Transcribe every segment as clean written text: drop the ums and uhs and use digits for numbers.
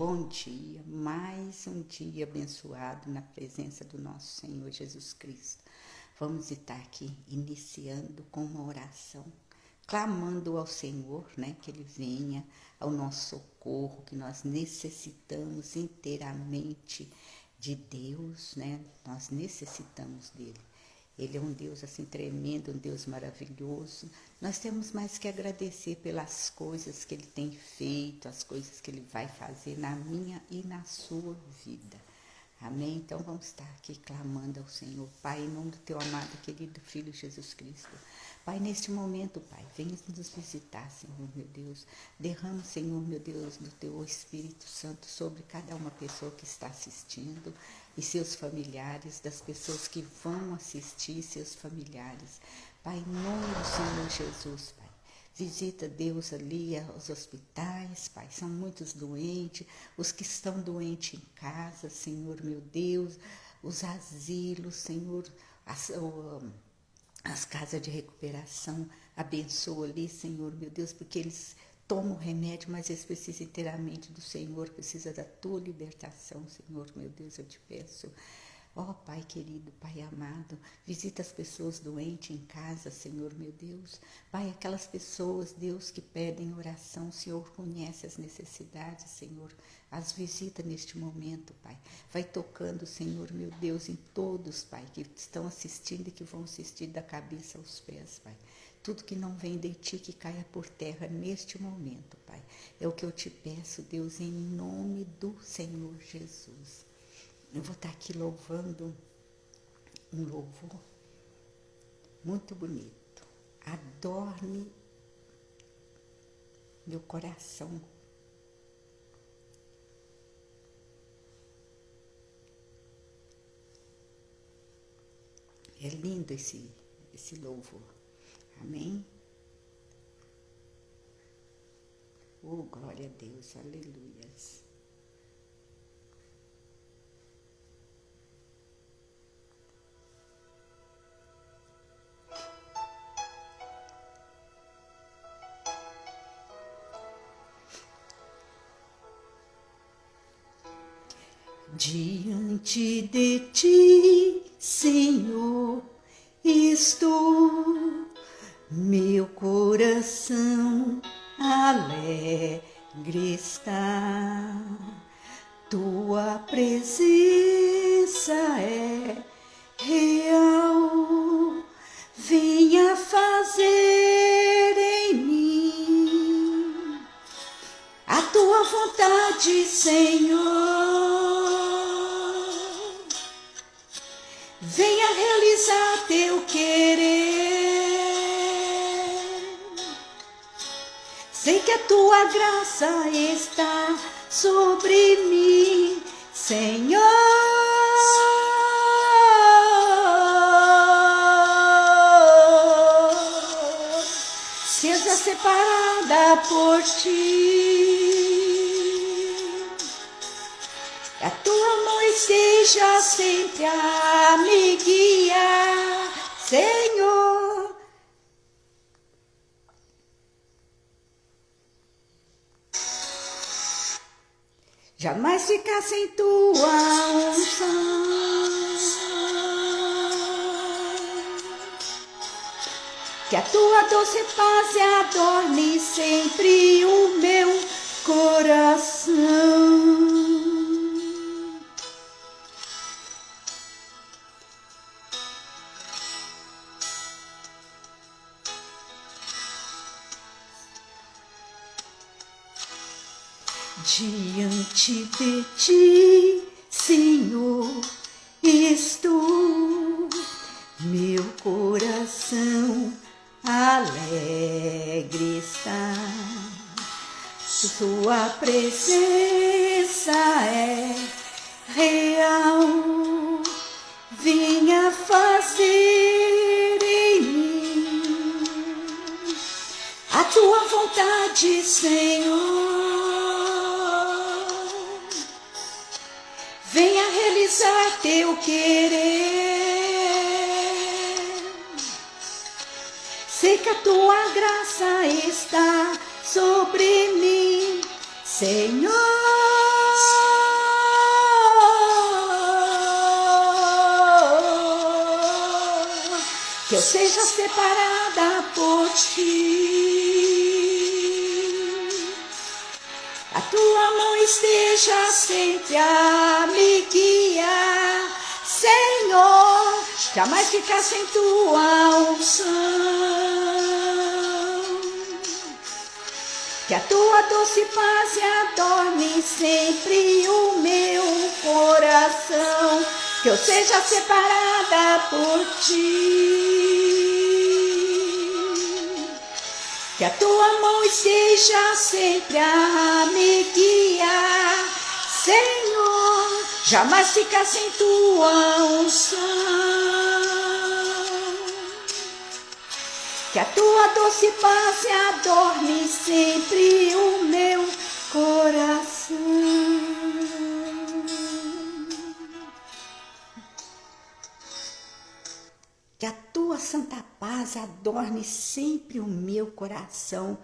bom dia, mais um dia abençoado na presença do nosso Senhor Jesus Cristo. Vamos estar aqui iniciando com uma oração, clamando ao Senhor, que Ele venha ao nosso socorro, que nós necessitamos inteiramente de Deus, Nós necessitamos dEle. Ele é um Deus assim tremendo, um Deus maravilhoso. Nós temos mais que agradecer pelas coisas que Ele tem feito, as coisas que Ele vai fazer na minha e na sua vida. Amém? Então vamos estar aqui clamando ao Senhor. Pai, em nome do Teu amado e querido Filho Jesus Cristo. Pai, neste momento, Pai, venha nos visitar, Senhor, meu Deus. Derrama, Senhor, meu Deus, do Teu Espírito Santo sobre cada uma pessoa que está assistindo e seus familiares, das pessoas que vão assistir, seus familiares. Pai, em nome do Senhor Jesus, Pai. Visita, Deus, ali aos hospitais, Pai. São muitos doentes, os que estão doentes em casa, Senhor, meu Deus. Os asilos, Senhor, as casas de recuperação. Abençoa ali, Senhor, meu Deus, porque eles tomam remédio, mas eles precisam inteiramente do Senhor, precisa da Tua libertação, Senhor, meu Deus, eu te peço. Ó Pai querido, Pai amado, visita as pessoas doentes em casa, Senhor, meu Deus. Pai, aquelas pessoas, Deus, que pedem oração, o Senhor conhece as necessidades, Senhor. As visita neste momento, Pai. Vai tocando, Senhor, meu Deus, em todos, Pai, que estão assistindo e que vão assistir da cabeça aos pés, Pai. Tudo que não vem de Ti que caia por terra neste momento, Pai. É o que eu te peço, Deus, em nome do Senhor Jesus. Eu vou estar aqui louvando um louvor muito bonito. Adorme meu coração. É lindo esse louvor. Amém? Oh, glória a Deus, aleluias. Diante de Ti, Senhor, estou, meu coração alegre está. Tua presença é real, venha fazer em mim a Tua vontade, Senhor. Venha realizar Teu querer. Sei que a Tua graça está sobre mim, Senhor. Seja separada por Ti. A Tua mão esteja sempre a me guiar, Senhor. Jamais ficar sem Tua unção. Que a Tua doce paz adorne sempre o meu coração. Diante de Ti, Senhor, estou, meu coração alegre está. Tua presença é real, venha fazer em mim a Tua vontade, Senhor. Venha realizar Teu querer. Sei que a Tua graça está sobre mim, Senhor. que eu seja separada por ti. A tua mão esteja sempre a me guiar, Senhor, jamais ficar sem tua unção. Que a tua doce paz adorne sempre o meu coração, que eu seja separada por ti. Que a tua mão esteja sempre a me guiar, Senhor, jamais ficar sem tua unção. Que a tua doce paz adorne sempre o meu coração. Que a tua santa paz adorne sempre o meu coração.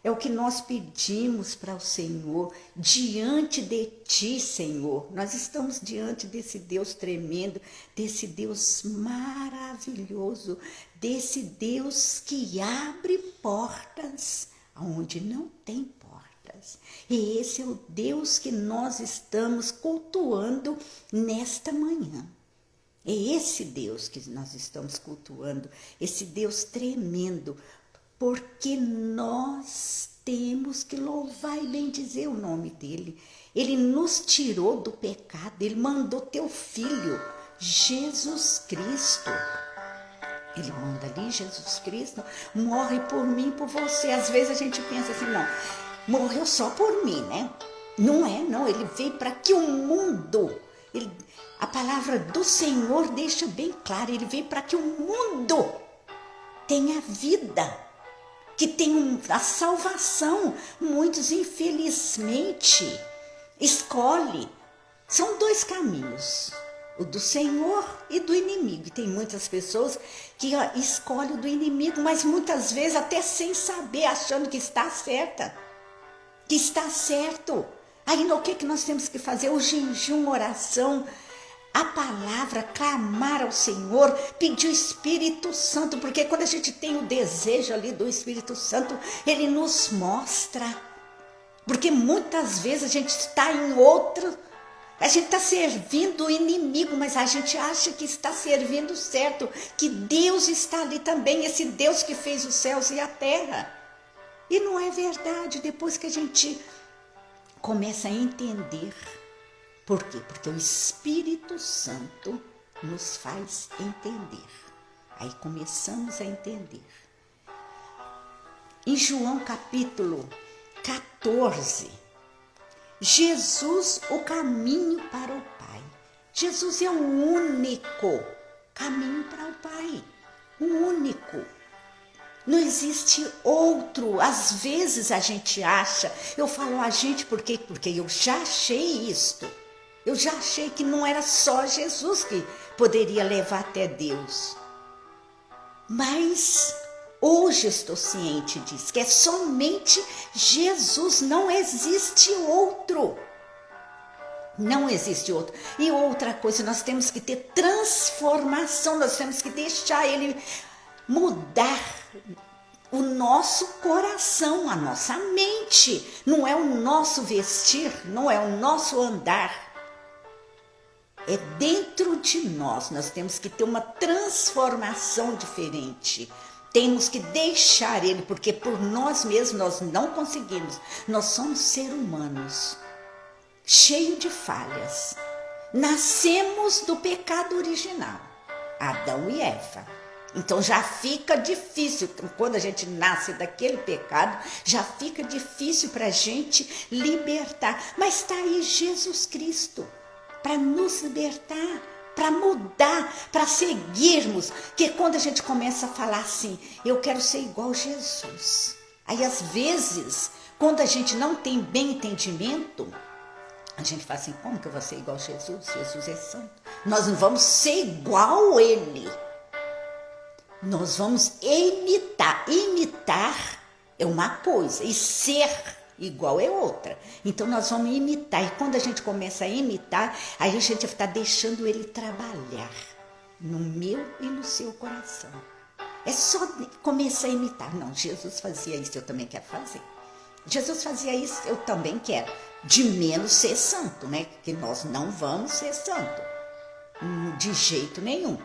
É o que nós pedimos para o Senhor, diante de ti, Senhor. Nós estamos diante desse Deus tremendo, desse Deus maravilhoso, desse Deus que abre portas onde não tem portas. E esse é o Deus que nós estamos cultuando nesta manhã. É esse Deus que nós estamos cultuando, esse Deus tremendo, porque nós temos que louvar e bendizer o nome dele. Ele nos tirou do pecado, ele mandou teu filho, Jesus Cristo. Ele manda ali, Jesus Cristo, morre por mim, por você. Às vezes a gente pensa assim, não, morreu só por mim, né? Não é, não, ele veio para que o mundo, a palavra do Senhor deixa bem claro, ele veio para que o mundo tenha vida, que tem a salvação. Muitos, infelizmente, escolhem. São dois caminhos, o do Senhor e do inimigo. E tem muitas pessoas que escolhem o do inimigo, mas muitas vezes até sem saber, achando que está certa, que está certo. Aí o que nós temos que fazer? O jejum, oração, a palavra, clamar ao Senhor, pedir o Espírito Santo, porque quando a gente tem o desejo ali do Espírito Santo, ele nos mostra. Porque muitas vezes a gente está em outro, a gente está servindo o inimigo, mas a gente acha que está servindo certo, que Deus está ali também, esse Deus que fez os céus e a terra. E não é verdade, depois que a gente começa a entender. Por quê? Porque o Espírito Santo nos faz entender. Aí começamos a entender. Em João capítulo 14, Jesus, o caminho para o Pai. Jesus é o único caminho para o Pai. O único. Não existe outro. Às vezes a gente acha, eu falo a gente porque eu já achei isto. Eu já achei que não era só Jesus que poderia levar até Deus. Mas hoje estou ciente disso, que é somente Jesus, não existe outro. Não existe outro. E outra coisa, nós temos que ter transformação, nós temos que deixar ele mudar o nosso coração, a nossa mente. Não é o nosso vestir, não é o nosso andar. É dentro de nós, nós temos que ter uma transformação diferente. Temos que deixar ele, porque por nós mesmos nós não conseguimos. Nós somos seres humanos, cheios de falhas. Nascemos do pecado original, Adão e Eva. Então já fica difícil, quando a gente nasce daquele pecado, já fica difícil para a gente libertar. Mas está aí Jesus Cristo, para nos libertar, para mudar, para seguirmos. Que quando a gente começa a falar assim, eu quero ser igual a Jesus. Aí às vezes, quando a gente não tem bem entendimento, a gente fala assim, como que eu vou ser igual a Jesus? Jesus é santo. Nós não vamos ser igual a ele. Nós vamos imitar. Imitar é uma coisa e ser igual é outra. Então nós vamos imitar. E quando a gente começa a imitar, aí a gente está deixando ele trabalhar no meu e no seu coração. É só começar a imitar. Não, Jesus fazia isso, eu também quero fazer. Jesus fazia isso, eu também quero. De menos ser santo, né? Que nós não vamos ser santo. De jeito nenhum.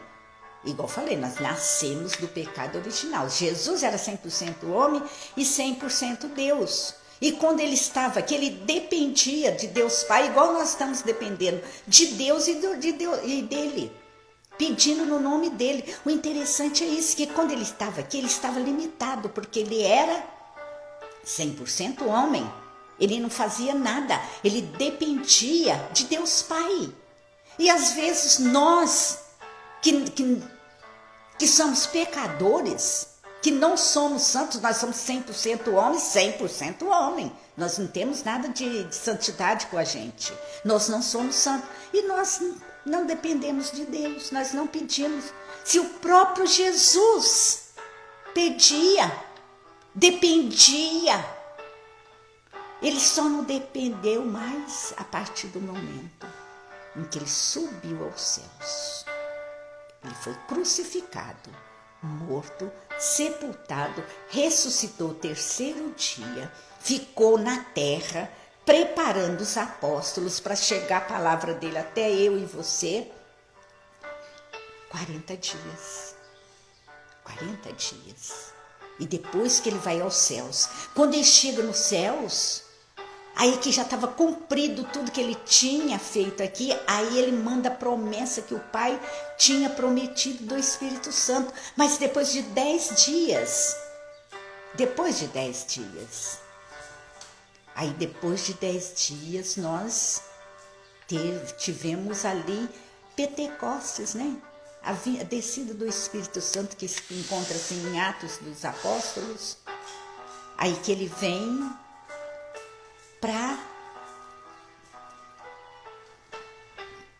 Igual eu falei, nós nascemos do pecado original. Jesus era 100% homem e 100% Deus. E quando ele estava aqui, ele dependia de Deus Pai, igual nós estamos dependendo de Deus e dele. Pedindo no nome dele. O interessante é isso, que quando ele estava aqui, ele estava limitado, porque ele era 100% homem. Ele não fazia nada, ele dependia de Deus Pai. E às vezes nós, que somos pecadores, que não somos santos, nós somos 100% homem, 100% homem. Nós não temos nada de santidade com a gente. Nós não somos santos. E nós não dependemos de Deus, nós não pedimos. Se o próprio Jesus pedia, dependia, ele só não dependeu mais a partir do momento em que ele subiu aos céus. Ele foi crucificado, morto, sepultado, ressuscitou o terceiro dia, ficou na terra, preparando os apóstolos para chegar a palavra dele até eu e você. 40 dias. 40 dias. E depois que ele vai aos céus, quando ele chega nos céus, aí que já estava cumprido tudo que ele tinha feito aqui, aí ele manda a promessa que o Pai tinha prometido do Espírito Santo. Mas depois de 10 dias, aí depois de 10 dias nós tivemos ali Pentecostes, né? A descida do Espírito Santo que se encontra-se em Atos dos Apóstolos. Aí que ele vem para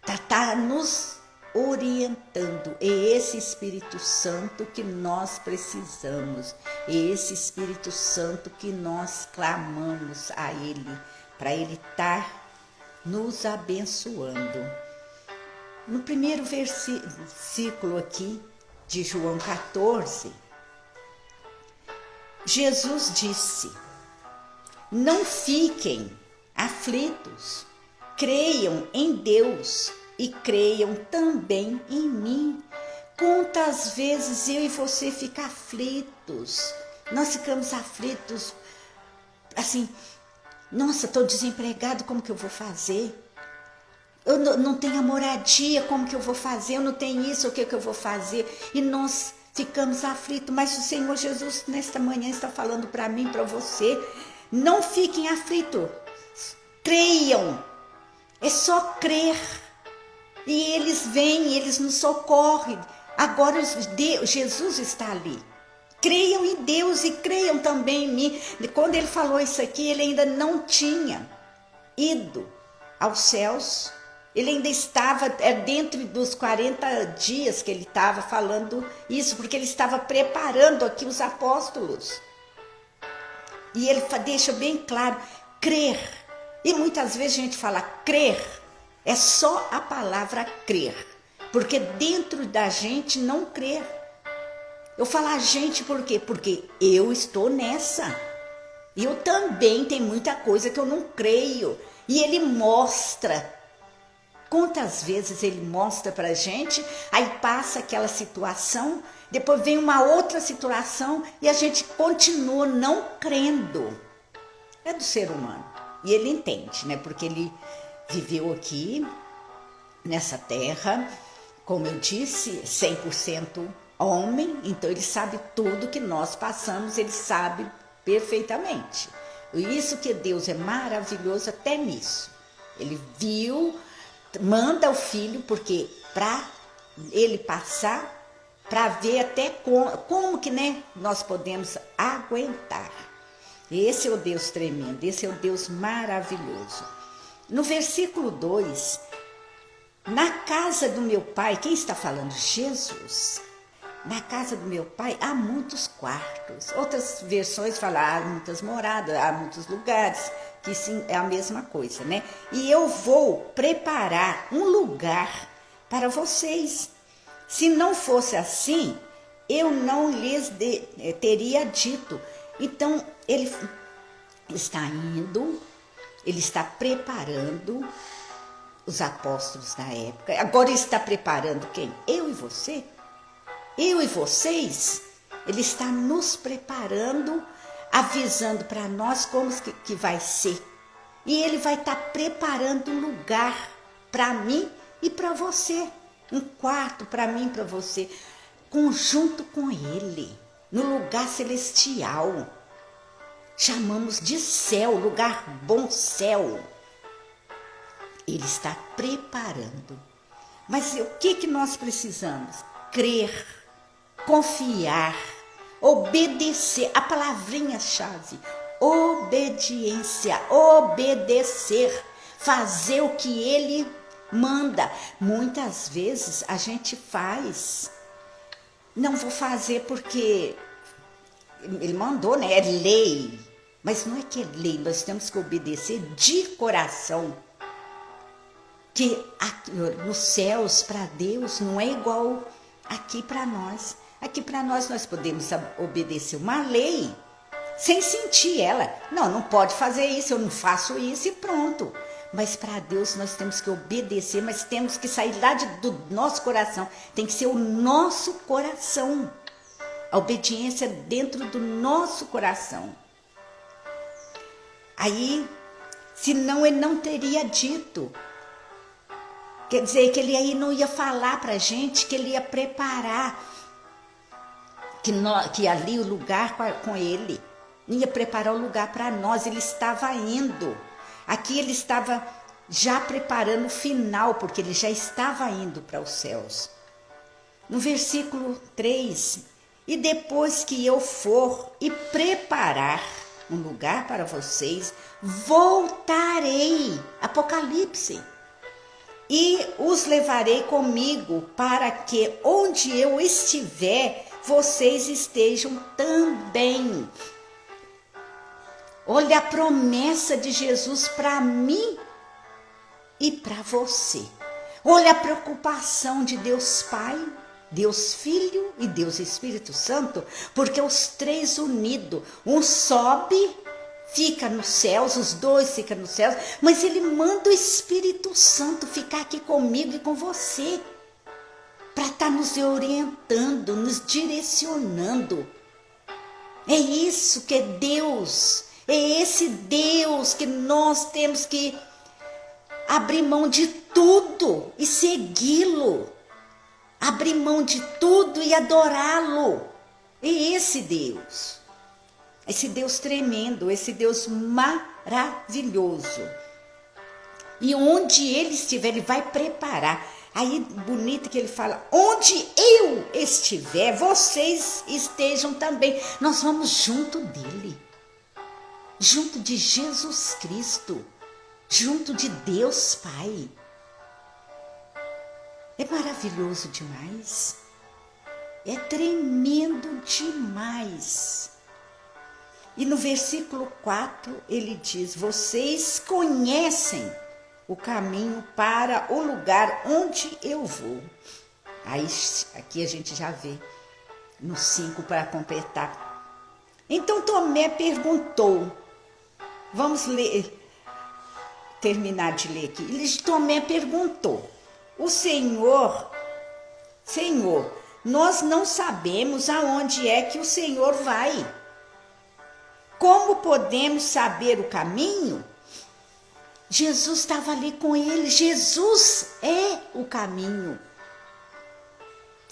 estar nos orientando. É esse Espírito Santo que nós precisamos. É esse Espírito Santo que nós clamamos a Ele, para Ele estar nos abençoando. No primeiro versículo aqui de João 14, Jesus disse: não fiquem aflitos, creiam em Deus e creiam também em mim. Quantas vezes eu e você ficam aflitos? Nós ficamos aflitos, assim, nossa, estou desempregado, como que eu vou fazer? Eu não tenho a moradia, como que eu vou fazer? Eu não tenho isso, o que eu vou fazer? E nós ficamos aflitos, mas o Senhor Jesus nesta manhã está falando para mim, para você: não fiquem aflitos, creiam, é só crer. E eles vêm, eles nos socorrem. Agora Jesus está ali. Creiam em Deus e creiam também em mim. Quando ele falou isso aqui, ele ainda não tinha ido aos céus. Ele ainda estava dentro dos 40 dias que ele estava falando isso, porque ele estava preparando aqui os apóstolos. E ele deixa bem claro, crer. E muitas vezes a gente fala crer, é só a palavra crer, porque dentro da gente não crer. Eu falo a gente por quê? Porque eu estou nessa. Eu também tenho muita coisa que eu não creio. E ele mostra. Quantas vezes ele mostra pra gente, aí passa aquela situação, depois vem uma outra situação e a gente continua não crendo. É do ser humano. E ele entende, né? Porque ele viveu aqui, nessa terra, como eu disse, 100% homem, então ele sabe tudo que nós passamos, ele sabe perfeitamente. Isso que Deus é maravilhoso até nisso. Ele viu, manda o filho, porque para ele passar, para ver até como que, né, nós podemos aguentar. Esse é o Deus tremendo, esse é o Deus maravilhoso. No versículo 2, na casa do meu pai, quem está falando? Jesus. Na casa do meu pai há muitos quartos. Outras versões falam há muitas moradas, há muitos lugares, que sim, é a mesma coisa, né? E eu vou preparar um lugar para vocês. Se não fosse assim, eu não lhes teria dito. Então, ele está indo, ele está preparando os apóstolos da época. Agora ele está preparando quem? Eu e você? Eu e vocês? Ele está nos preparando, avisando para nós como que vai ser. E ele vai estar preparando um lugar para mim e para você. Um quarto para mim e para você. Junto com ele, no lugar celestial. Chamamos de céu, lugar bom, céu. Ele está preparando. Mas o que nós precisamos? Crer, confiar, obedecer. A palavrinha-chave, obediência, obedecer, fazer o que ele manda. Muitas vezes a gente faz, não vou fazer porque ele mandou, né? É lei. Mas não é que é lei, nós temos que obedecer de coração. Que nos céus, para Deus, não é igual aqui para nós. Aqui para nós podemos obedecer uma lei sem sentir ela. Não pode fazer isso, eu não faço isso e pronto. Mas para Deus nós temos que obedecer, mas temos que sair lá do nosso coração. Tem que ser o nosso coração. A obediência dentro do nosso coração. Aí, senão ele não teria dito. Quer dizer, que ele aí não ia falar para a gente, que ele ia preparar, que ali o lugar com ele, ia preparar o lugar para nós, ele estava indo. Aqui ele estava já preparando o final, porque ele já estava indo para os céus. No versículo 3, e depois que eu for e preparar um lugar para vocês, voltarei, Apocalipse, e os levarei comigo, para que onde eu estiver, vocês estejam também. Olha a promessa de Jesus para mim e para você. Olha a preocupação de Deus Pai, Deus Filho e Deus Espírito Santo, porque os três unidos, um sobe, fica nos céus, os dois ficam nos céus, mas ele manda o Espírito Santo ficar aqui comigo e com você, para estar nos orientando, nos direcionando. É isso que é Deus, é esse Deus que nós temos que abrir mão de tudo e segui-lo, abrir mão de tudo e adorá-lo. É esse Deus tremendo, esse Deus maravilhoso. E onde ele estiver, ele vai preparar. Aí, bonito que ele fala, onde eu estiver, vocês estejam também. Nós vamos junto dele, junto de Jesus Cristo, junto de Deus Pai. É maravilhoso demais, é tremendo demais. E no versículo 4 ele diz, vocês conhecem o caminho para o lugar onde eu vou. Aí aqui a gente já vê no 5 para completar. Então Tomé perguntou, vamos ler, terminar de ler aqui. Tomé perguntou, Senhor, nós não sabemos aonde é que o Senhor vai. Como podemos saber o caminho? Jesus estava ali com ele. Jesus é o caminho.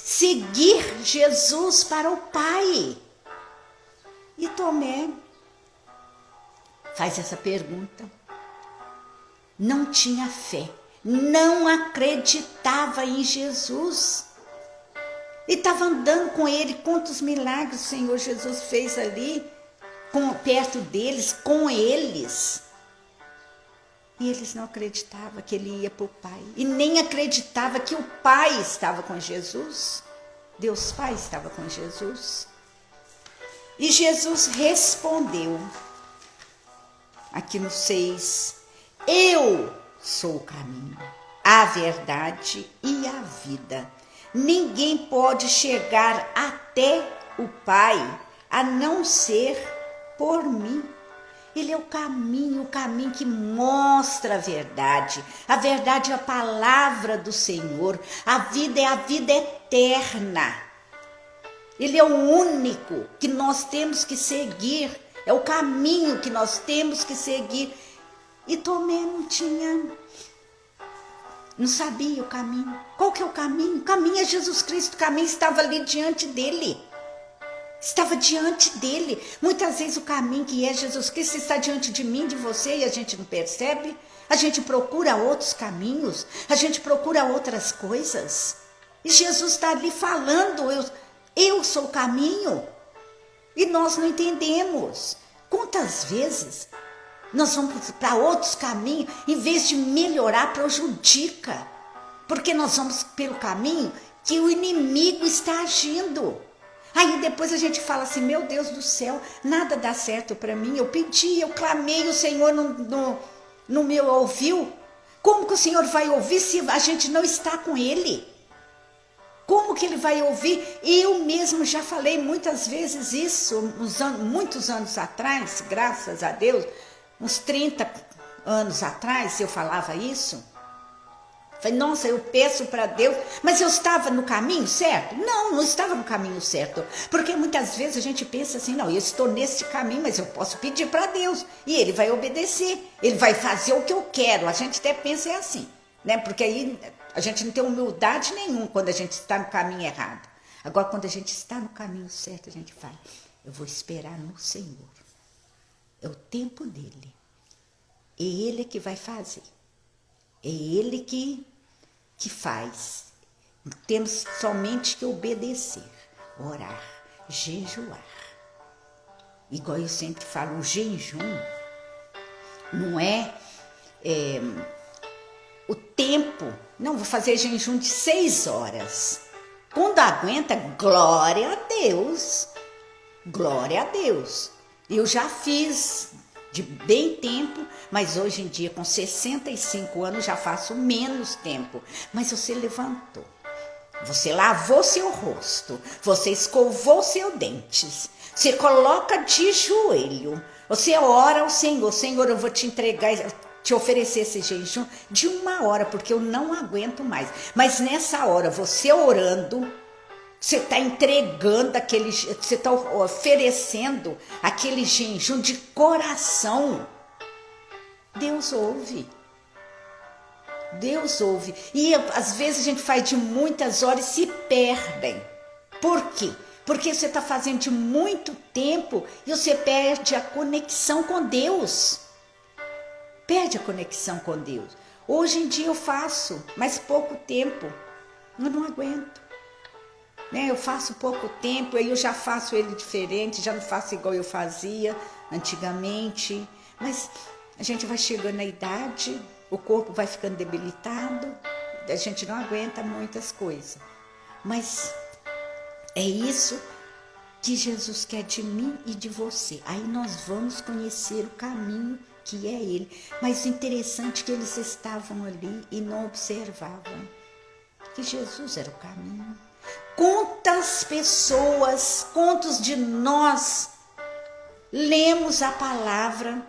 Seguir Jesus para o Pai. E Tomé faz essa pergunta. Não tinha fé. Não acreditava em Jesus. E estava andando com ele. Quantos milagres o Senhor Jesus fez ali, perto deles, com eles. E eles não acreditavam que ele ia para o Pai. E nem acreditavam que o Pai estava com Jesus. Deus Pai estava com Jesus. E Jesus respondeu, aqui no 6, eu sou o caminho, a verdade e a vida. Ninguém pode chegar até o Pai a não ser por mim. Ele é o caminho que mostra a verdade. A verdade é a palavra do Senhor. A vida é a vida eterna. Ele é o único que nós temos que seguir. É o caminho que nós temos que seguir. E Tomé não sabia o caminho. Qual que é o caminho? O caminho é Jesus Cristo. O caminho estava ali diante dele. Estava diante dele. Muitas vezes o caminho que é Jesus Cristo está diante de mim, de você, e a gente não percebe. A gente procura outros caminhos, a gente procura outras coisas. E Jesus está ali falando, eu sou o caminho. E nós não entendemos. Quantas vezes nós vamos para outros caminhos, em vez de melhorar, prejudica. Porque nós vamos pelo caminho que o inimigo está agindo. Aí depois a gente fala assim, meu Deus do céu, nada dá certo para mim. Eu pedi, eu clamei, o Senhor não me ouviu. Como que o Senhor vai ouvir se a gente não está com Ele? Como que Ele vai ouvir? Eu mesmo já falei muitas vezes isso, muitos anos atrás, graças a Deus, uns 30 anos atrás eu falava isso. Falei, nossa, eu peço para Deus, mas eu estava no caminho certo? Não estava no caminho certo, porque muitas vezes a gente pensa assim, não, eu estou nesse caminho, mas eu posso pedir para Deus, e Ele vai obedecer, Ele vai fazer o que eu quero, a gente até pensa assim, né, porque aí a gente não tem humildade nenhuma quando a gente está no caminho errado. Agora, quando a gente está no caminho certo, a gente fala, eu vou esperar no Senhor, é o tempo dEle, é Ele que vai fazer. É Ele que faz. Temos somente que obedecer, orar, jejuar. Igual eu sempre falo, o jejum não é o tempo. Não, vou fazer jejum de 6 horas. Quando aguenta, glória a Deus. Glória a Deus. Eu já fiz de bem tempo, mas hoje em dia com 65 anos já faço menos tempo. Mas você levantou, você lavou seu rosto, você escovou seus dentes, você coloca de joelho, você ora ao Senhor, Senhor, eu vou te entregar, te oferecer esse jejum de 1 hora, porque eu não aguento mais. Mas nessa hora, você orando, você está entregando você está oferecendo aquele jejum de coração. Deus ouve. Deus ouve. E às vezes a gente faz de muitas horas e se perdem. Por quê? Porque você está fazendo de muito tempo e você perde a conexão com Deus. Perde a conexão com Deus. Hoje em dia eu faço, mas pouco tempo. Eu não aguento. Eu faço pouco tempo, aí eu já faço ele diferente, já não faço igual eu fazia antigamente. Mas a gente vai chegando na idade, o corpo vai ficando debilitado, a gente não aguenta muitas coisas. Mas é isso que Jesus quer de mim e de você. Aí nós vamos conhecer o caminho que é Ele. Mas o interessante é que eles estavam ali e não observavam que Jesus era o caminho. Quantas pessoas, quantos de nós lemos a palavra,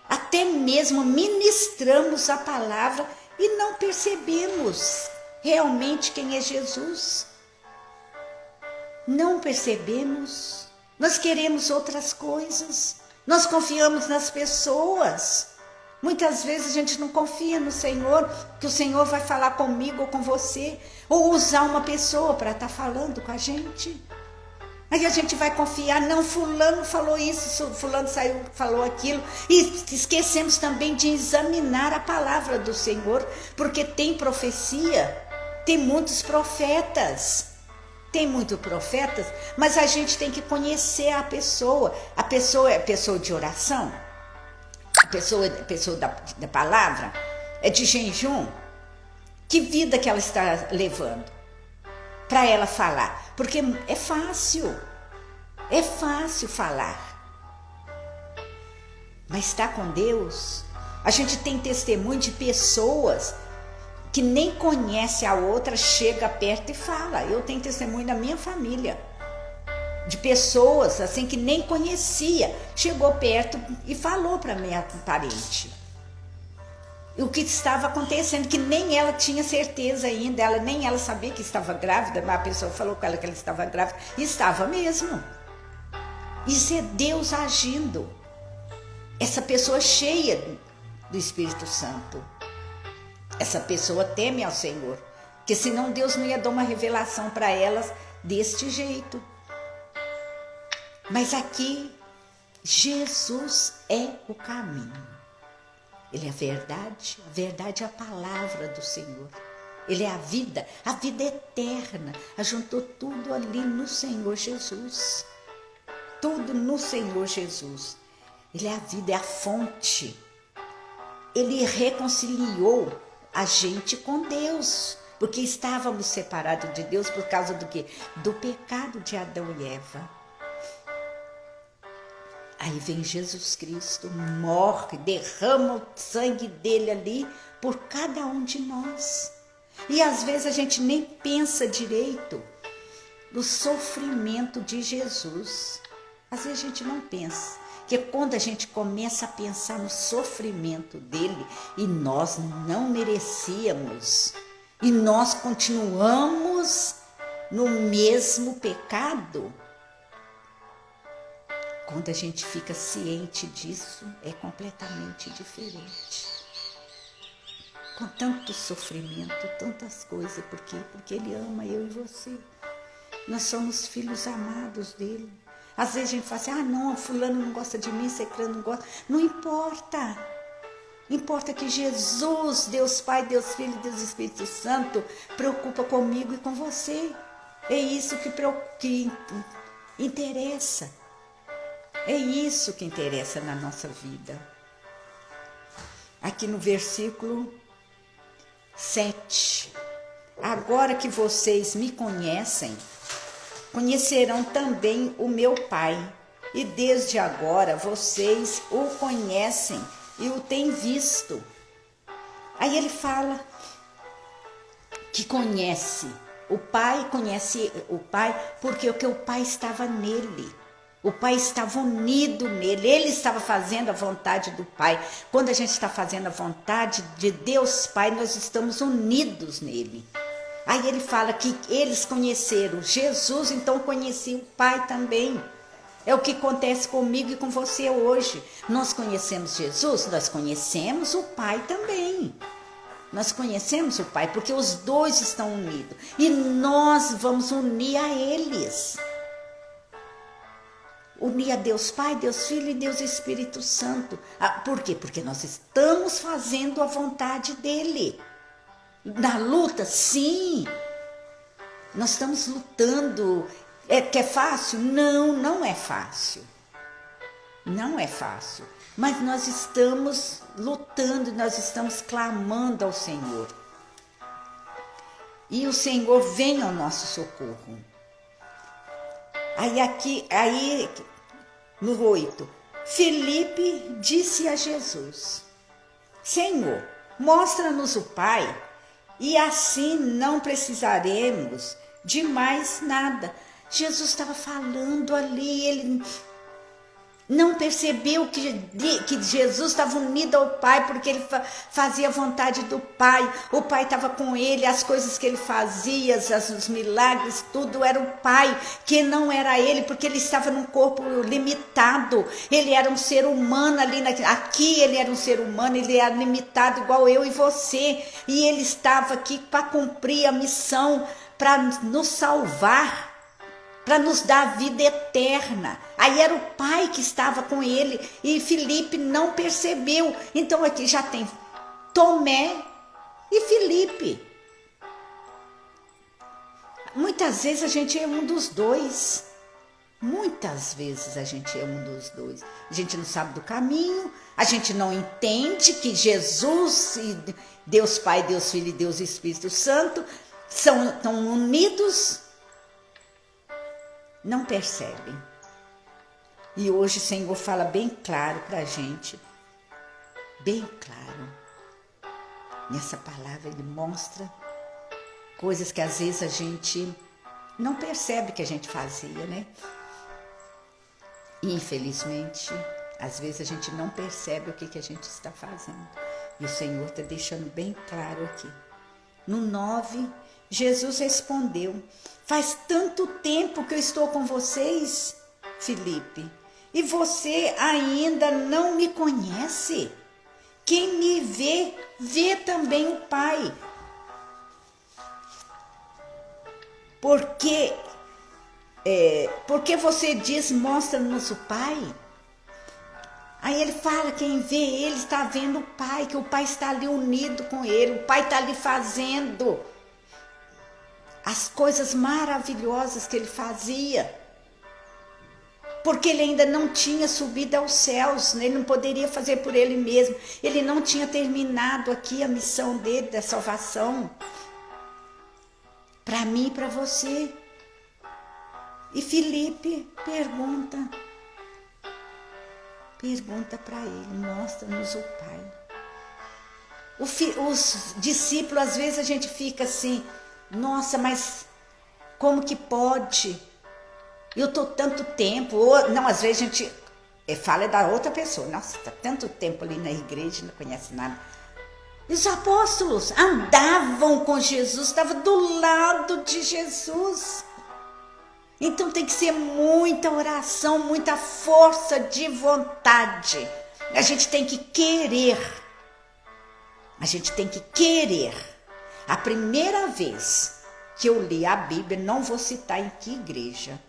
até mesmo ministramos a palavra e não percebemos realmente quem é Jesus? Não percebemos, nós queremos outras coisas, nós confiamos nas pessoas. Muitas vezes a gente não confia no Senhor, que o Senhor vai falar comigo ou com você, ou usar uma pessoa para estar falando com a gente. Aí a gente vai confiar, não, fulano falou isso, fulano saiu, falou aquilo, e esquecemos também de examinar a palavra do Senhor, porque tem profecia, tem muitos profetas, mas a gente tem que conhecer a pessoa é pessoa de oração, a pessoa da palavra, é de jejum. Que vida que ela está levando para ela falar? Porque é fácil falar. Mas está com Deus. A gente tem testemunho de pessoas que nem conhece a outra, chega perto e fala. Eu tenho testemunho da minha família, de pessoas assim que nem conhecia, chegou perto e falou para minha parente o que estava acontecendo, que nem ela tinha certeza ainda, nem ela sabia que estava grávida, mas a pessoa falou com ela que ela estava grávida, e estava mesmo. Isso é Deus agindo. Essa pessoa cheia do Espírito Santo, essa pessoa teme ao Senhor, porque senão Deus não ia dar uma revelação para elas deste jeito. Mas aqui, Jesus é o caminho. Ele é a verdade é a palavra do Senhor. Ele é a vida eterna. Ajuntou tudo ali no Senhor Jesus. Tudo no Senhor Jesus. Ele é a vida, é a fonte. Ele reconciliou a gente com Deus, porque estávamos separados de Deus por causa do quê? Do pecado de Adão e Eva. Aí vem Jesus Cristo, morre, derrama o sangue dele ali por cada um de nós. E às vezes a gente nem pensa direito do sofrimento de Jesus. Às vezes a gente não pensa. Porque quando a gente começa a pensar no sofrimento dele, e nós não merecíamos, e nós continuamos no mesmo pecado, quando a gente fica ciente disso, é completamente diferente. Com tanto sofrimento, tantas coisas, por quê? Porque ele ama eu e você. Nós somos filhos amados dele. Às vezes a gente fala assim, não, fulano não gosta de mim, ciclano não gosta. Não importa. Importa que Jesus, Deus Pai, Deus Filho, Deus Espírito Santo, preocupa comigo e com você. É isso que interessa. É isso que interessa na nossa vida. Aqui no versículo 7. Agora que vocês me conhecem, conhecerão também o meu Pai. E desde agora vocês o conhecem e o têm visto. Aí ele fala que conhece o Pai porque o Pai estava nele. O Pai estava unido nele, ele estava fazendo a vontade do Pai. Quando a gente está fazendo a vontade de Deus Pai, nós estamos unidos nele. Aí ele fala que eles conheceram Jesus, então conheciam o Pai também. É o que acontece comigo e com você hoje. Nós conhecemos Jesus, nós conhecemos o Pai também. Nós conhecemos o Pai porque os dois estão unidos. E nós vamos unir a eles. Unir a Deus Pai, Deus Filho e Deus Espírito Santo. Por quê? Porque nós estamos fazendo a vontade dele. Na luta, sim. Nós estamos lutando. Que é fácil? Não, não é fácil. Não é fácil. Mas nós estamos lutando, nós estamos clamando ao Senhor. E o Senhor vem ao nosso socorro. Aí no 8, Filipe disse a Jesus: Senhor, mostra-nos o Pai, e assim não precisaremos de mais nada. Jesus estava falando ali, ele não percebeu que Jesus estava unido ao Pai, porque ele fazia a vontade do Pai. O Pai estava com ele, as coisas que ele fazia, os milagres, tudo era o Pai, que não era ele, porque ele estava num corpo limitado. Ele era um ser humano ali, aqui ele era um ser humano, ele era limitado igual eu e você. E ele estava aqui para cumprir a missão, para nos salvar, para nos dar a vida eterna. Aí era o Pai que estava com ele e Filipe não percebeu. Então aqui já tem Tomé e Filipe. Muitas vezes a gente é um dos dois. Muitas vezes a gente é um dos dois. A gente não sabe do caminho, a gente não entende que Jesus e Deus Pai, Deus Filho e Deus Espírito Santo estão unidos. Não percebem. E hoje o Senhor fala bem claro para a gente, bem claro. Nessa palavra ele mostra coisas que às vezes a gente não percebe que a gente fazia, né? Infelizmente, às vezes a gente não percebe o que a gente está fazendo. E o Senhor está deixando bem claro aqui. No 9, Jesus respondeu: faz tanto tempo que eu estou com vocês, Filipe, e você ainda não me conhece? Quem me vê, vê também o Pai. Porque você diz, mostra-nos o Pai. Aí ele fala, quem vê ele está vendo o Pai, que o Pai está ali unido com ele, o Pai está ali fazendo as coisas maravilhosas que ele fazia. Porque ele ainda não tinha subido aos céus, ele não poderia fazer por ele mesmo, ele não tinha terminado aqui a missão dele, da salvação, para mim e para você. E Filipe pergunta para ele, mostra-nos o Pai. Os discípulos, às vezes a gente fica assim, nossa, mas como que pode? Eu estou tanto tempo, ou não, às vezes a gente fala da outra pessoa, nossa, está tanto tempo ali na igreja, não conhece nada. E os apóstolos andavam com Jesus, estavam do lado de Jesus. Então tem que ser muita oração, muita força de vontade. A gente tem que querer. A gente tem que querer. A primeira vez que eu li a Bíblia, não vou citar em que igreja,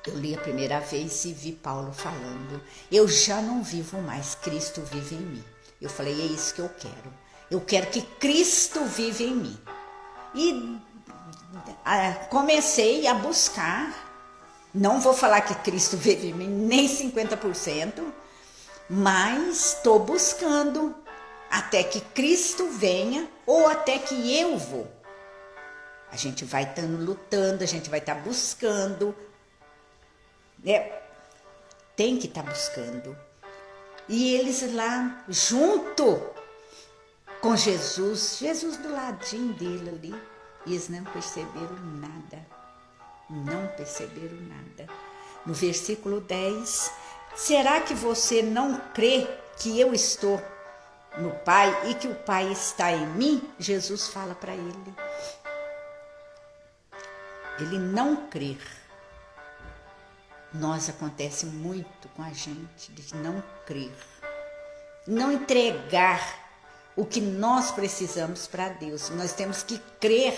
eu li a primeira vez e vi Paulo falando, eu já não vivo mais, Cristo vive em mim. Eu falei, é isso que eu quero. Eu quero que Cristo vive em mim. E comecei a buscar, não vou falar que Cristo vive em mim, nem 50%, mas estou buscando até que Cristo venha ou até que eu vou. A gente vai estando lutando, a gente vai estar buscando, tem que estar buscando. E eles lá, junto com Jesus do ladinho dele ali, eles não perceberam nada. Não perceberam nada. No versículo 10, será que você não crê que eu estou no Pai e que o Pai está em mim? Jesus fala para ele. Ele não crer. Nós acontece muito com a gente de não crer, não entregar o que nós precisamos para Deus. Nós temos que crer,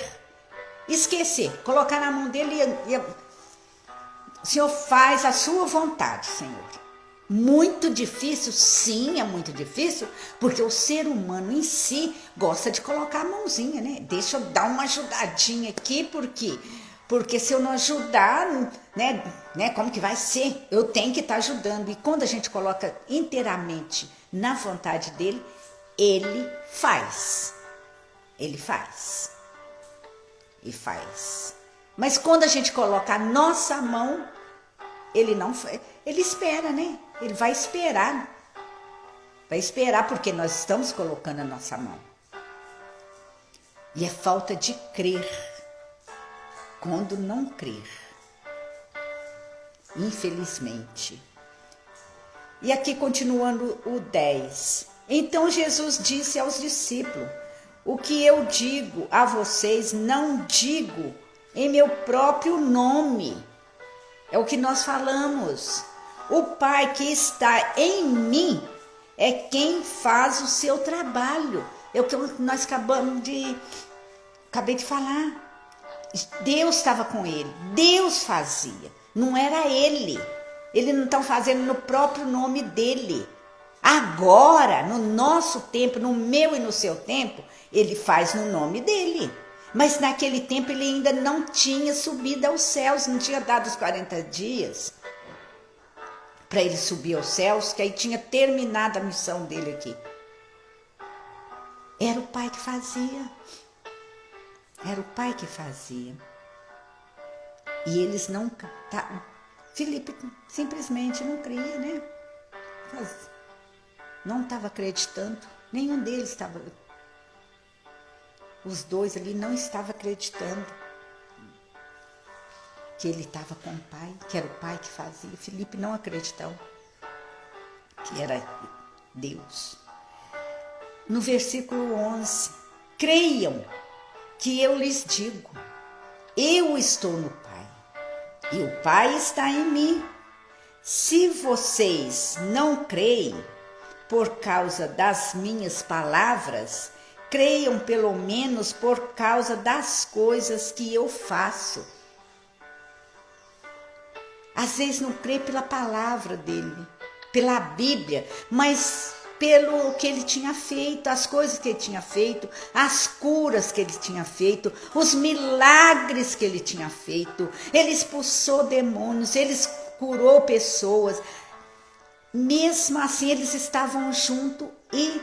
esquecer, colocar na mão dele e o Senhor faz a sua vontade, Senhor. Muito difícil, sim, é muito difícil, porque o ser humano em si gosta de colocar a mãozinha, né? Deixa eu dar uma ajudadinha aqui, porque se eu não ajudar, né, como que vai ser? Eu tenho que estar ajudando. E quando a gente coloca inteiramente na vontade dele, ele faz. Ele faz. E faz. Mas quando a gente coloca a nossa mão, ele não faz. Ele espera, né? Ele vai esperar. Vai esperar porque nós estamos colocando a nossa mão. E é falta de crer. Quando não crer, infelizmente. E aqui continuando o 10. Então Jesus disse aos discípulos, o que eu digo a vocês, não digo em meu próprio nome. É o que nós falamos. O Pai que está em mim é quem faz o seu trabalho. É o que nós acabei de falar. Deus estava com ele, Deus fazia, não era ele não está fazendo no próprio nome dele. Agora, no nosso tempo, no meu e no seu tempo, ele faz no nome dele, mas naquele tempo ele ainda não tinha subido aos céus, não tinha dado os 40 dias para ele subir aos céus, que aí tinha terminado a missão dele aqui. Era o Pai que fazia. Era o Pai que fazia. E eles não... Filipe simplesmente não cria, né? Não estava acreditando. Nenhum deles estava os dois ali não estavam acreditando que ele estava com o pai, que era o pai que fazia. Filipe não acreditou que era Deus. No versículo 11, creiam que eu lhes digo, eu estou no Pai, e o Pai está em mim. Se vocês não creem por causa das minhas palavras, creiam pelo menos por causa das coisas que eu faço. Às vezes não crê pela palavra dele, pela Bíblia, mas pelo que ele tinha feito, as coisas que ele tinha feito, as curas que ele tinha feito, os milagres que ele tinha feito. Ele expulsou demônios, ele curou pessoas. Mesmo assim, eles estavam juntos e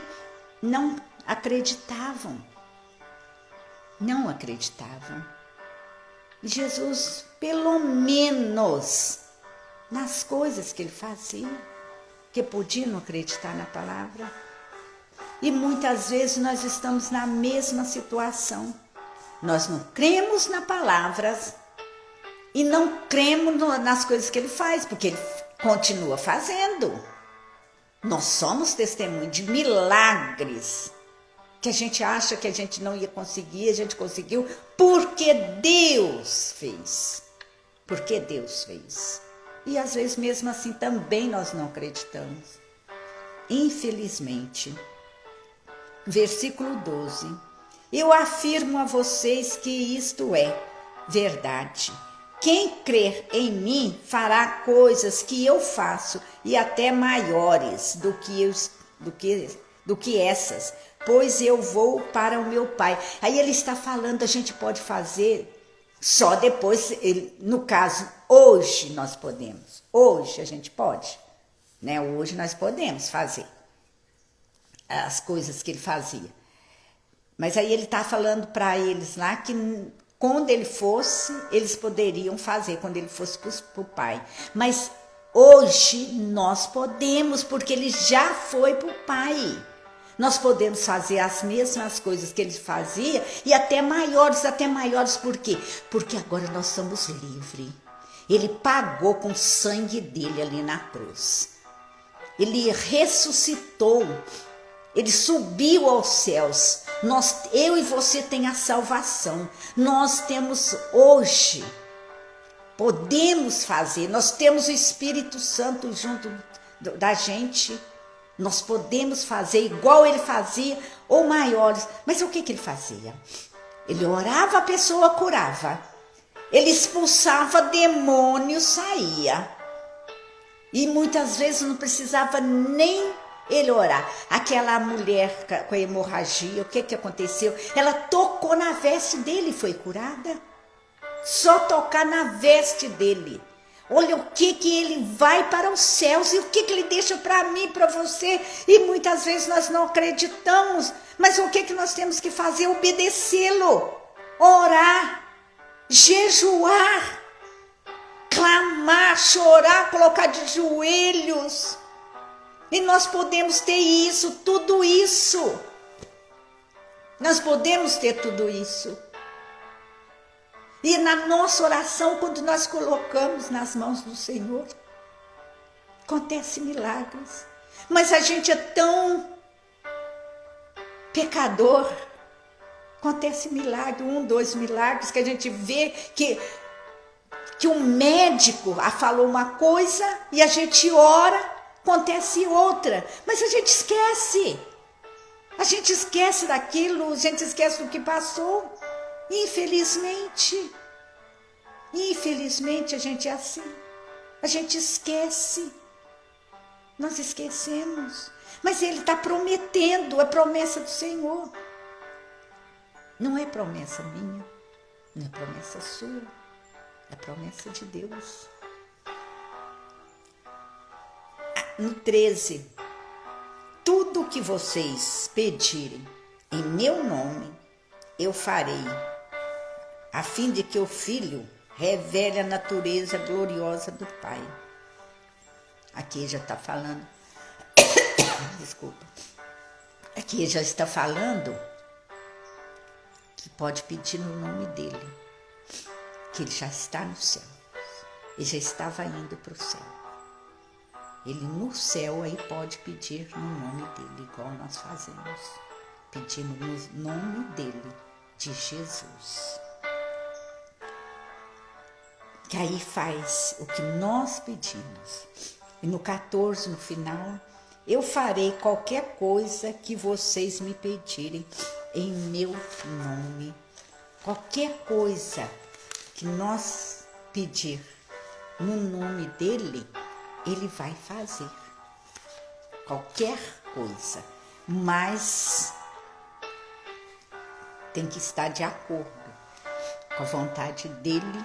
não acreditavam. Não acreditavam. E Jesus, pelo menos nas coisas que ele fazia, que podiam acreditar na palavra. E muitas vezes nós estamos na mesma situação. Nós não cremos na palavra e não cremos nas coisas que ele faz, porque ele continua fazendo. Nós somos testemunho de milagres que a gente acha que a gente não ia conseguir, a gente conseguiu porque Deus fez. Porque Deus fez. E às vezes mesmo assim também nós não acreditamos. Infelizmente. Versículo 12. Eu afirmo a vocês que isto é verdade. Quem crer em mim fará coisas que eu faço e até maiores do que essas, pois eu vou para o meu Pai. Aí ele está falando, a gente pode fazer só depois, no caso, hoje nós podemos. Hoje a gente pode, né? Hoje nós podemos fazer as coisas que ele fazia. Mas aí ele está falando para eles lá que quando ele fosse, eles poderiam fazer, quando ele fosse para o Pai. Mas hoje nós podemos, porque ele já foi para o Pai. Nós podemos fazer as mesmas coisas que ele fazia e até maiores, por quê? Porque agora nós somos livres. Ele pagou com o sangue dele ali na cruz. Ele ressuscitou, ele subiu aos céus. Eu e você tem a salvação. Nós temos hoje, podemos fazer, nós temos o Espírito Santo junto da gente. Nós podemos fazer igual ele fazia ou maiores. Mas o que ele fazia? Ele orava, a pessoa curava. Ele expulsava demônio, saía. E muitas vezes não precisava nem ele orar. Aquela mulher com a hemorragia, o que aconteceu? Ela tocou na veste dele e foi curada. Só tocar na veste dele. Olha o que ele vai para os céus e o que ele deixa para mim, para você. E muitas vezes nós não acreditamos. Mas o que nós temos que fazer? Obedecê-lo, orar, jejuar, clamar, chorar, colocar de joelhos. E nós podemos ter isso, tudo isso. Nós podemos ter tudo isso. E na nossa oração, quando nós colocamos nas mãos do Senhor, acontece milagres. Mas a gente é tão pecador, acontece milagre, 1, 2 milagres, que a gente vê que um médico falou uma coisa e a gente ora, acontece outra. Mas a gente esquece. A gente esquece daquilo, a gente esquece do que passou. Infelizmente a gente é assim, a gente esquece, nós esquecemos, mas ele está prometendo, a promessa do Senhor, não é promessa minha, não é promessa sua, é promessa de Deus. No 13, tudo que vocês pedirem em meu nome, eu farei, a fim de que o Filho revele a natureza gloriosa do Pai. Aqui já está falando, desculpa, aqui já está falando que pode pedir no nome dele, que ele já está no céu. Ele já estava indo para o céu. Ele no céu aí pode pedir no nome dele, igual nós fazemos. Pedindo no nome dele, de Jesus. Que aí faz o que nós pedimos. E no 14, no final, eu farei qualquer coisa que vocês me pedirem em meu nome. Qualquer coisa que nós pedir no nome dele, ele vai fazer. Qualquer coisa. Mas tem que estar de acordo com a vontade dele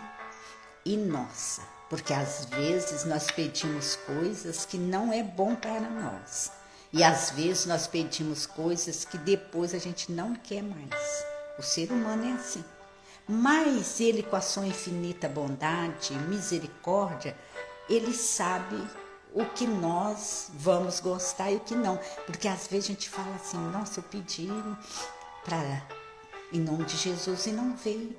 e nossa. Porque às vezes nós pedimos coisas que não é bom para nós. E às vezes nós pedimos coisas que depois a gente não quer mais. O ser humano é assim. Mas ele, com a sua infinita bondade, misericórdia, ele sabe o que nós vamos gostar e o que não. Porque às vezes a gente fala assim, nossa, eu pedi em nome de Jesus e não veio.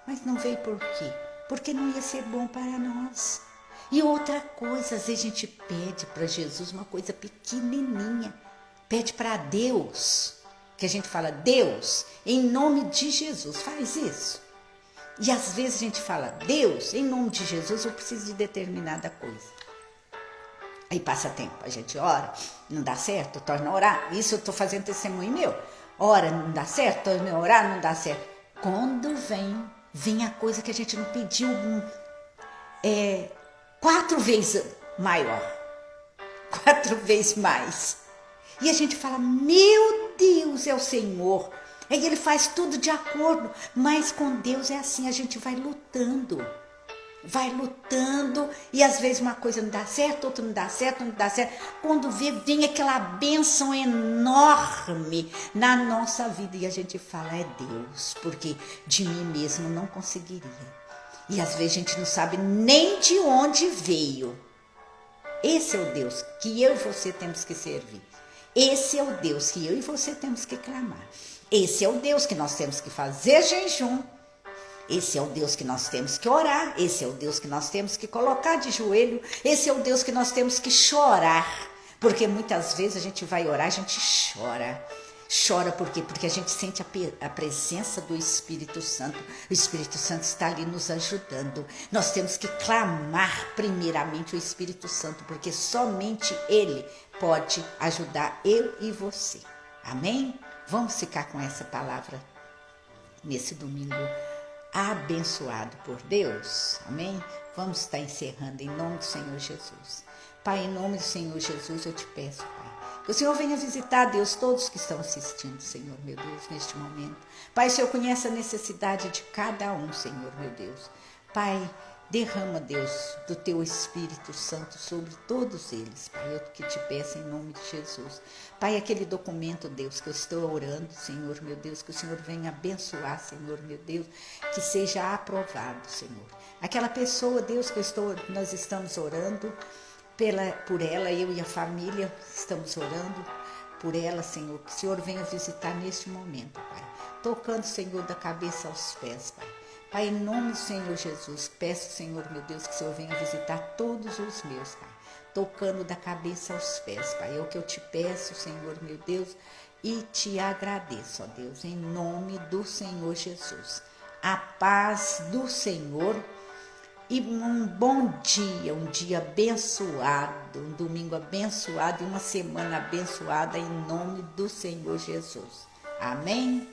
Mas não veio por quê? Porque não ia ser bom para nós. E outra coisa, às vezes a gente pede para Jesus uma coisa pequenininha. Pede para Deus, que a gente fala, Deus, em nome de Jesus, faz isso. E às vezes a gente fala, Deus, em nome de Jesus, eu preciso de determinada coisa. Aí passa tempo, a gente ora, não dá certo, torna a orar. Isso eu estou fazendo testemunho meu. Ora, não dá certo, torna a orar, não dá certo. Quando vem a coisa que a gente não pediu 4 vezes maior, 4 vezes mais. E a gente fala, meu Deus, é o Senhor. Aí ele faz tudo de acordo, mas com Deus é assim, a gente vai lutando, e às vezes uma coisa não dá certo, outra não dá certo, Quando vem aquela bênção enorme na nossa vida e a gente fala, é Deus, porque de mim mesmo não conseguiria. E às vezes a gente não sabe nem de onde veio. Esse é o Deus que eu e você temos que servir. Esse é o Deus que eu e você temos que clamar. Esse é o Deus que nós temos que fazer jejum. Esse é o Deus que nós temos que orar. Esse é o Deus que nós temos que colocar de joelho. Esse é o Deus que nós temos que chorar. Porque muitas vezes a gente vai orar, a gente chora. Chora por quê? Porque a gente sente a presença do Espírito Santo. O Espírito Santo está ali nos ajudando. Nós temos que clamar primeiramente o Espírito Santo, porque somente Ele pode ajudar eu e você. Amém? Vamos ficar com essa palavra nesse domingo abençoado por Deus. Amém? Vamos estar encerrando em nome do Senhor Jesus. Pai, em nome do Senhor Jesus, eu te peço, Pai, que o Senhor venha visitar, Deus, todos que estão assistindo, Senhor, meu Deus, neste momento. Pai, o Senhor conhece a necessidade de cada um, Senhor, meu Deus. Pai, derrama, Deus, do teu Espírito Santo sobre todos eles, Pai, eu que te peço em nome de Jesus. Pai, aquele documento, Deus, que eu estou orando, Senhor, meu Deus, que o Senhor venha abençoar, Senhor, meu Deus, que seja aprovado, Senhor. Aquela pessoa, Deus, que nós estamos orando, por ela, eu e a família estamos orando por ela, Senhor, que o Senhor venha visitar neste momento, Pai, tocando, Senhor, da cabeça aos pés, Pai. Pai, em nome do Senhor Jesus, peço, Senhor, meu Deus, que o Senhor venha visitar todos os meus, Pai, tocando da cabeça aos pés, Pai, é o que eu te peço, Senhor, meu Deus, e te agradeço, ó Deus, em nome do Senhor Jesus. A paz do Senhor. E um bom dia, um dia abençoado, um domingo abençoado e uma semana abençoada em nome do Senhor Jesus. Amém?